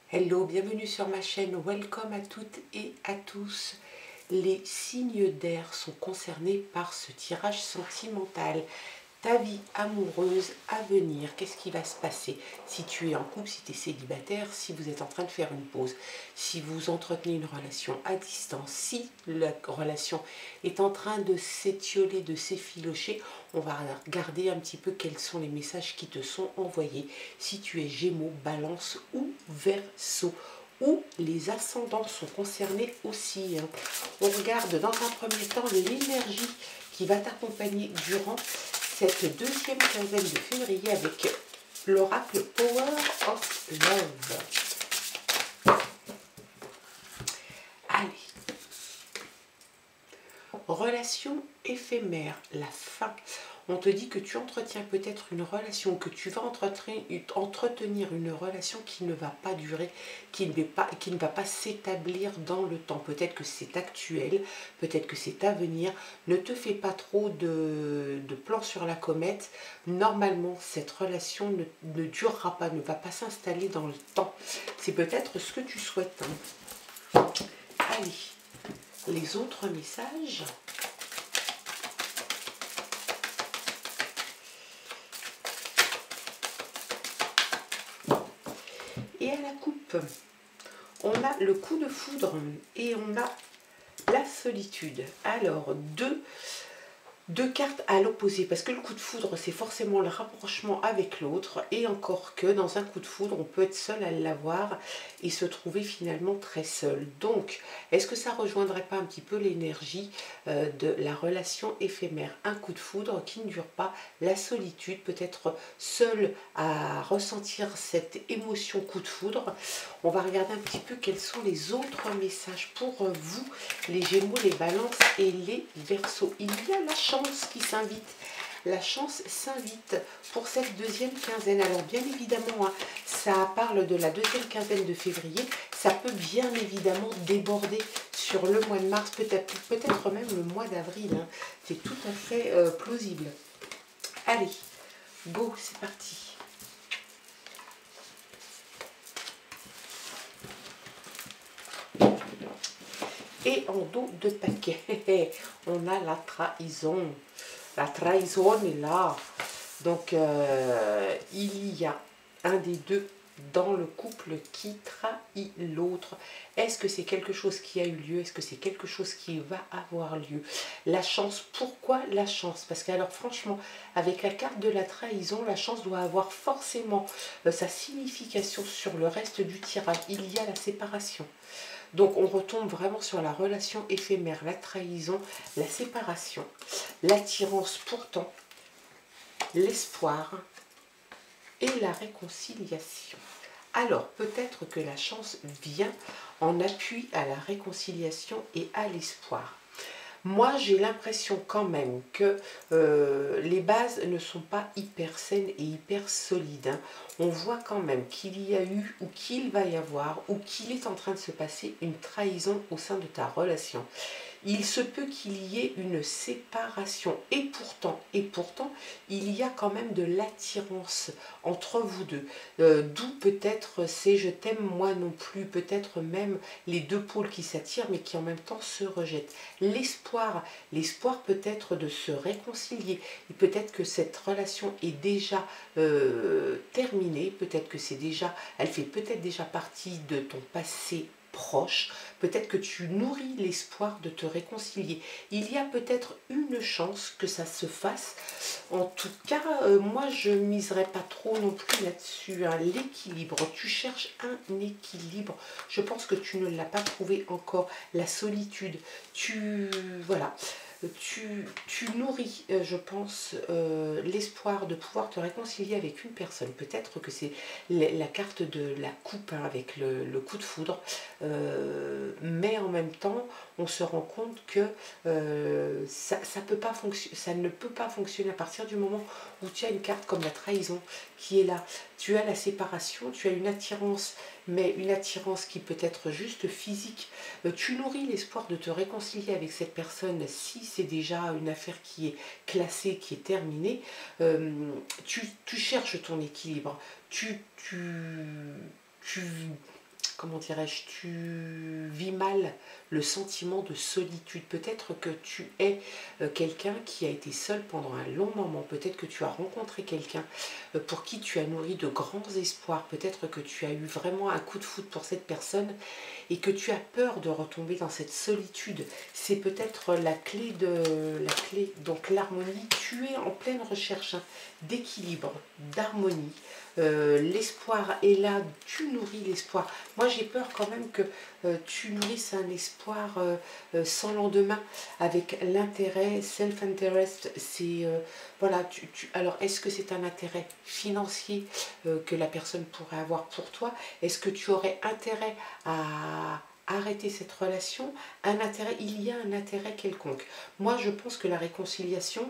Hello, bienvenue sur ma chaîne, welcome à toutes et à tous. Les signes d'air sont concernés par ce tirage sentimental. Ta vie amoureuse à venir, qu'est-ce qui va se passer? Si tu es en couple, si tu es célibataire, si vous êtes en train de faire une pause, si vous entretenez une relation à distance, si la relation est en train de s'étioler, de s'effilocher, on va regarder un petit peu quels sont les messages qui te sont envoyés. Si tu es Gémeaux, Balance ou Verseau, où les ascendants sont concernés aussi. On regarde dans un premier temps l'énergie qui va t'accompagner durant cette deuxième quinzaine de février avec l'oracle Power of Love. Allez. Relation éphémère, la fin. On te dit que tu entretiens peut-être une relation, que tu vas entretenir une relation qui ne va pas durer, qui ne va pas s'établir dans le temps. Peut-être que c'est actuel, peut-être que c'est à venir. Ne te fais pas trop de plans sur la comète. Normalement, cette relation ne durera pas, ne va pas s'installer dans le temps. C'est peut-être ce que tu souhaites. Allez, les autres messages. Et à la coupe, on a le coup de foudre et on a la solitude. Alors, deux cartes à l'opposé, parce que le coup de foudre, c'est forcément le rapprochement avec l'autre, et encore que dans un coup de foudre, on peut être seul à l'avoir et se trouver finalement très seul. Donc, est-ce que ça rejoindrait pas un petit peu l'énergie de la relation éphémère? Un coup de foudre qui ne dure pas, la solitude, peut-être seul à ressentir cette émotion coup de foudre. On va regarder un petit peu quels sont les autres messages pour vous, les Gémeaux, les Balances et les Verseaux. Il y a la chance qui s'invite. La chance s'invite pour cette deuxième quinzaine. Alors bien évidemment, ça parle de la deuxième quinzaine de février. Ça peut bien évidemment déborder sur le mois de mars, peut-être même le mois d'avril. C'est tout à fait plausible. Allez, go, c'est parti. Et en dos de paquet, on a la trahison. La trahison est là. Donc, il y a un des deux dans le couple qui trahit l'autre. Est-ce que c'est quelque chose qui a eu lieu? Est-ce que c'est quelque chose qui va avoir lieu? La chance, pourquoi la chance? Parce que alors franchement, avec la carte de la trahison, la chance doit avoir forcément sa signification sur le reste du tirage. Il y a la séparation. Donc on retombe vraiment sur la relation éphémère, la trahison, la séparation, l'attirance pourtant, l'espoir et la réconciliation. Alors peut-être que la chance vient en appui à la réconciliation et à l'espoir. Moi, j'ai l'impression quand même que les bases ne sont pas hyper saines et hyper solides. On voit quand même qu'il y a eu, ou qu'il va y avoir, ou qu'il est en train de se passer une trahison au sein de ta relation. Il se peut qu'il y ait une séparation. Et pourtant, il y a quand même de l'attirance entre vous deux. D'où peut-être c'est je t'aime moi non plus. Peut-être même les deux pôles qui s'attirent mais qui en même temps se rejettent. L'espoir peut-être de se réconcilier. Peut-être que cette relation est déjà terminée. Peut-être que elle fait peut-être déjà partie de ton passé proche, peut-être que tu nourris l'espoir de te réconcilier. Il y a peut-être une chance que ça se fasse. En tout cas, moi je ne miserais pas trop non plus là-dessus. L'équilibre, tu cherches un équilibre. Je pense que tu ne l'as pas trouvé encore. La solitude, voilà. Tu nourris, je pense, l'espoir de pouvoir te réconcilier avec une personne. Peut-être que c'est la carte de la coupe avec le coup de foudre, mais en même temps, on se rend compte que ça ne peut pas fonctionner à partir du moment où tu as une carte comme la trahison qui est là. Tu as la séparation, tu as une attirance, mais une attirance qui peut être juste physique. Tu nourris l'espoir de te réconcilier avec cette personne si c'est déjà une affaire qui est classée, qui est terminée. Tu cherches ton équilibre. Tu comment dirais-je, tu vis mal le sentiment de solitude. Peut-être que tu es quelqu'un qui a été seul pendant un long moment. Peut-être que tu as rencontré quelqu'un pour qui tu as nourri de grands espoirs. Peut-être que tu as eu vraiment un coup de foudre pour cette personne et que tu as peur de retomber dans cette solitude. C'est peut-être la clé donc l'harmonie. Tu es en pleine recherche d'équilibre, d'harmonie. L'espoir est là, tu nourris l'espoir. Moi j'ai peur quand même que tu nourrisses un espoir sans lendemain avec l'intérêt, self-interest, c'est voilà, alors est-ce que c'est un intérêt financier que la personne pourrait avoir pour toi? Est-ce que tu aurais intérêt à arrêter cette relation? Il y a un intérêt quelconque. Moi je pense que la réconciliation,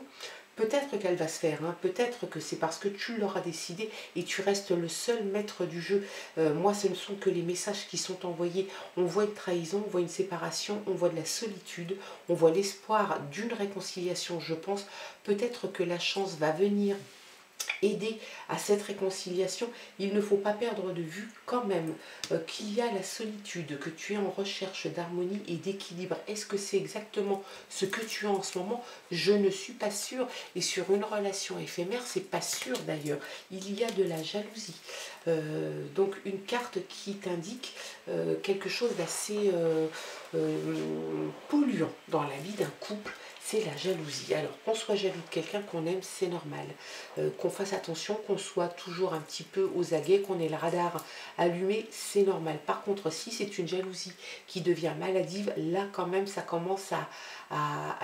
peut-être qu'elle va se faire, hein. Peut-être que c'est parce que tu l'auras décidé et tu restes le seul maître du jeu. Moi, ce ne sont que les messages qui sont envoyés. On voit une trahison, on voit une séparation, on voit de la solitude, on voit l'espoir d'une réconciliation, je pense. Peut-être que la chance va venir aider à cette réconciliation. Il ne faut pas perdre de vue quand même qu'il y a la solitude, que tu es en recherche d'harmonie et d'équilibre. Est-ce que c'est exactement ce que tu as en ce moment? Je ne suis pas sûre. Et sur une relation éphémère, c'est pas sûr d'ailleurs. Il y a de la jalousie. Donc une carte qui t'indique quelque chose d'assez polluant dans la vie d'un couple. C'est la jalousie. Alors, qu'on soit jaloux de quelqu'un qu'on aime, c'est normal. Qu'on fasse attention, qu'on soit toujours un petit peu aux aguets, qu'on ait le radar allumé, c'est normal. Par contre, si c'est une jalousie qui devient maladive, là quand même, ça commence à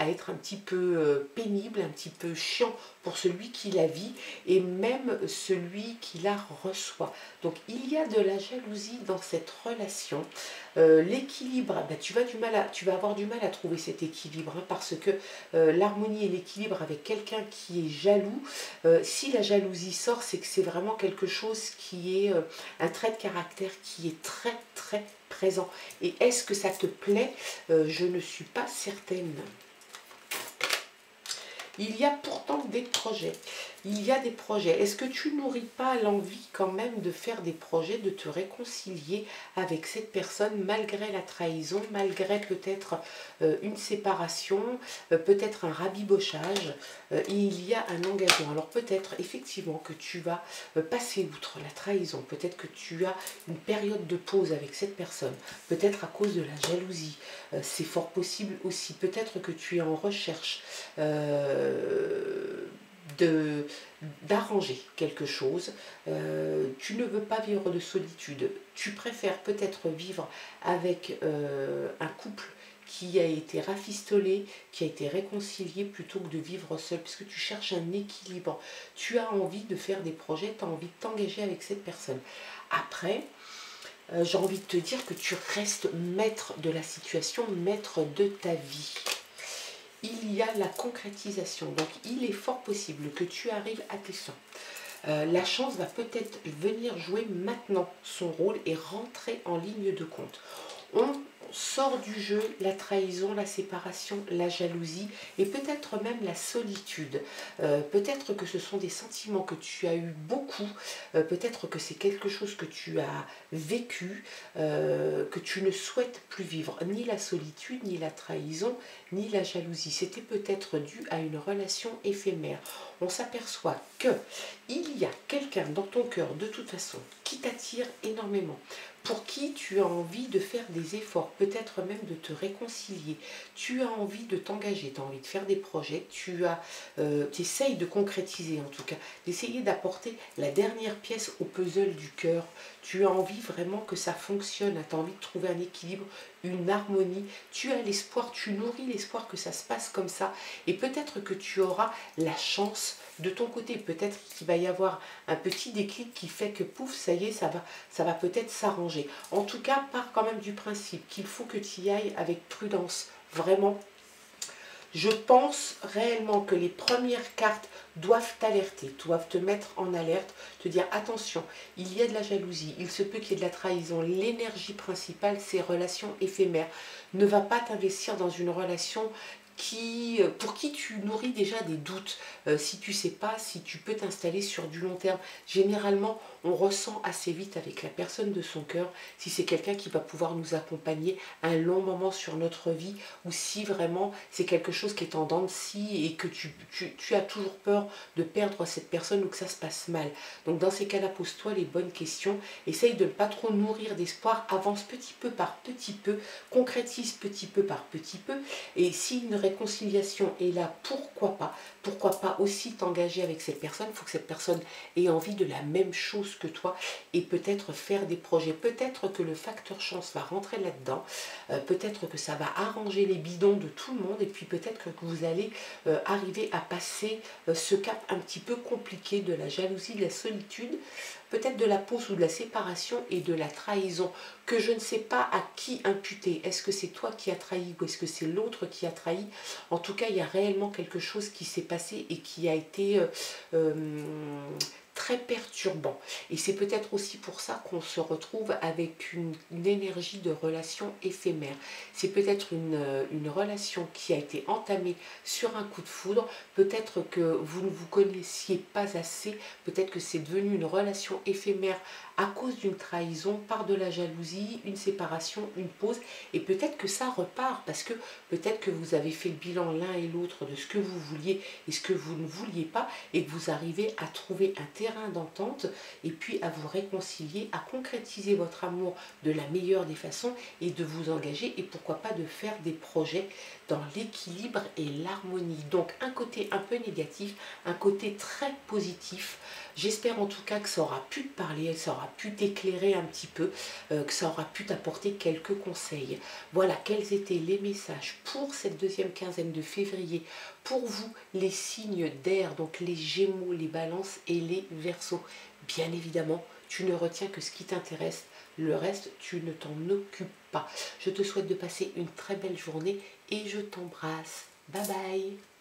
être un petit peu pénible, un petit peu chiant pour celui qui la vit et même celui qui la reçoit. Donc, il y a de la jalousie dans cette relation. L'équilibre, ben, tu vas avoir du mal à trouver cet équilibre hein, parce que l'harmonie et l'équilibre avec quelqu'un qui est jaloux, si la jalousie sort, c'est que c'est vraiment quelque chose qui est un trait de caractère qui est très très présent. Et est-ce que ça te plaît? Je ne suis pas certaine. Il y a pourtant des projets. Il y a des projets. Est-ce que tu nourris pas l'envie quand même de faire des projets, de te réconcilier avec cette personne malgré la trahison, malgré peut-être une séparation, peut-être un rabibochage, il y a un engagement. Alors peut-être effectivement que tu vas passer outre la trahison, peut-être que tu as une période de pause avec cette personne, peut-être à cause de la jalousie, c'est fort possible aussi, peut-être que tu es en recherche d'arranger quelque chose, tu ne veux pas vivre de solitude, tu préfères peut-être vivre avec un couple qui a été rafistolé, qui a été réconcilié plutôt que de vivre seul, parce que tu cherches un équilibre, tu as envie de faire des projets, tu as envie de t'engager avec cette personne. Après, j'ai envie de te dire que tu restes maître de la situation, maître de ta vie. Il y a la concrétisation. Donc, il est fort possible que tu arrives à tes fins. La chance va peut-être venir jouer maintenant son rôle et rentrer en ligne de compte. On sort du jeu la trahison, la séparation, la jalousie et peut-être même la solitude. Peut-être que ce sont des sentiments que tu as eu beaucoup, peut-être que c'est quelque chose que tu as vécu, que tu ne souhaites plus vivre. Ni la solitude, ni la trahison, ni la jalousie. C'était peut-être dû à une relation éphémère. On s'aperçoit que il y a quelqu'un dans ton cœur de toute façon qui t'attire énormément, pour qui tu as envie de faire des efforts, peut-être même de te réconcilier, tu as envie de t'engager, tu as envie de faire des projets, tu essayes de concrétiser en tout cas, d'essayer d'apporter la dernière pièce au puzzle du cœur, tu as envie vraiment que ça fonctionne, tu as envie de trouver un équilibre, une harmonie, tu as l'espoir, tu nourris l'espoir que ça se passe comme ça, et peut-être que tu auras la chance de ton côté, peut-être qu'il va y avoir un petit déclic qui fait que pouf, ça y est, ça va peut-être s'arranger. En tout cas, pars quand même du principe qu'il faut que tu y ailles avec prudence, vraiment. Je pense réellement que les premières cartes doivent t'alerter, doivent te mettre en alerte, te dire attention, il y a de la jalousie, il se peut qu'il y ait de la trahison, l'énergie principale, c'est relations éphémères. Ne va pas t'investir dans une relation pour qui tu nourris déjà des doutes, si tu ne sais pas si tu peux t'installer sur du long terme. Généralement, on ressent assez vite avec la personne de son cœur si c'est quelqu'un qui va pouvoir nous accompagner un long moment sur notre vie, ou si vraiment c'est quelque chose qui est en dents de scie et que tu as toujours peur de perdre cette personne ou que ça se passe mal. Donc dans ces cas-là, pose-toi les bonnes questions, essaye de ne pas trop nourrir d'espoir, avance petit peu par petit peu, concrétise petit peu par petit peu, et si une réconciliation est là, pourquoi pas aussi t'engager avec cette personne. Il faut que cette personne ait envie de la même chose que toi, et peut-être faire des projets. Peut-être que le facteur chance va rentrer là-dedans, peut-être que ça va arranger les bidons de tout le monde, et puis peut-être que vous allez arriver à passer ce cap un petit peu compliqué de la jalousie, de la solitude, peut-être de la pause ou de la séparation et de la trahison, que je ne sais pas à qui imputer. Est-ce que c'est toi qui as trahi ou est-ce que c'est l'autre qui a trahi? En tout cas, il y a réellement quelque chose qui s'est passé et qui a été très perturbant. Et c'est peut-être aussi pour ça qu'on se retrouve avec une énergie de relation éphémère. C'est peut-être une relation qui a été entamée sur un coup de foudre, peut-être que vous ne vous connaissiez pas assez, peut-être que c'est devenu une relation éphémère à cause d'une trahison, par de la jalousie, une séparation, une pause, et peut-être que ça repart, parce que peut-être que vous avez fait le bilan l'un et l'autre de ce que vous vouliez et ce que vous ne vouliez pas, et que vous arrivez à trouver un terrain d'entente, et puis à vous réconcilier, à concrétiser votre amour de la meilleure des façons, et de vous engager, et pourquoi pas de faire des projets dans l'équilibre et l'harmonie. Donc un côté un peu négatif, un côté très positif. J'espère en tout cas que ça aura pu te parler, ça aura pu t'éclairer un petit peu, que ça aura pu t'apporter quelques conseils. Voilà, quels étaient les messages pour cette deuxième quinzaine de février pour vous, les signes d'air, donc les Gémeaux, les Balances et les Verseaux. Bien évidemment, tu ne retiens que ce qui t'intéresse, le reste, tu ne t'en occupes pas. Je te souhaite de passer une très belle journée et je t'embrasse. Bye bye.